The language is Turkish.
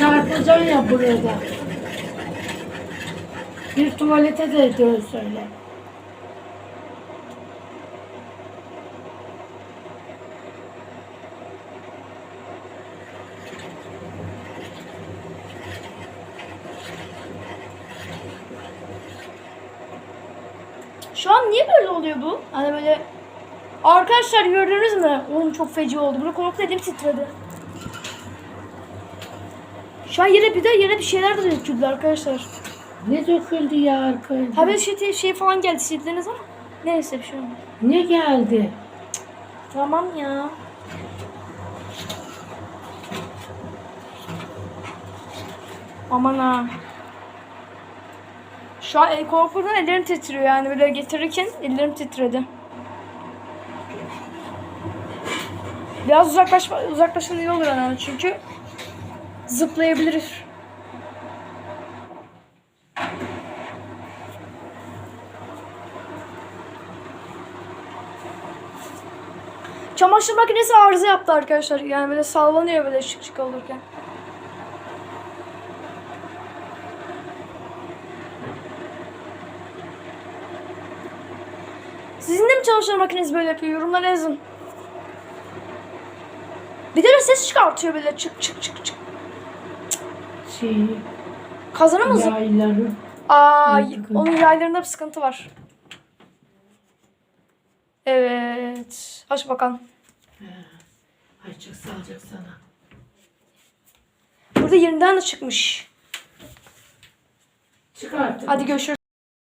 Çarpacaksın ya burada. Bir tuvalete de ediyoruz öyle. Şu an niye böyle oluyor bu? Hani böyle... Arkadaşlar gördünüz mü? Oğlum çok feci oldu. Burada korku elim titredi. Şu an yere bir şeyler de döküldü arkadaşlar. Ne döküldü ya arkaya? Ha böyle şey falan geldi sildiğiniz ama. Neyse bir şey olmaz. Ne geldi? Tamam ya. Aman ha. Şu an korkudan ellerim titriyor yani böyle getirirken ellerim titredi. Biraz uzaklaşın iyi olur yani çünkü zıplayabilir. Çamaşır makinesi arıza yaptı arkadaşlar. Yani böyle sallanıyor böyle şık olurken. Sizin de mi çamaşır makinesi böyle yapıyor? Yorumlara yazın. Bir de ses çıkartıyor böyle çık çık çık çık. Kazanı mı zıp? Yayları. Onun yaylarında bir sıkıntı var. Evet. Aç bakalım. Ay çok sağlıcak sana. Burada yerinden de çıkmış. Çıkarttım. Hadi görüşürüz.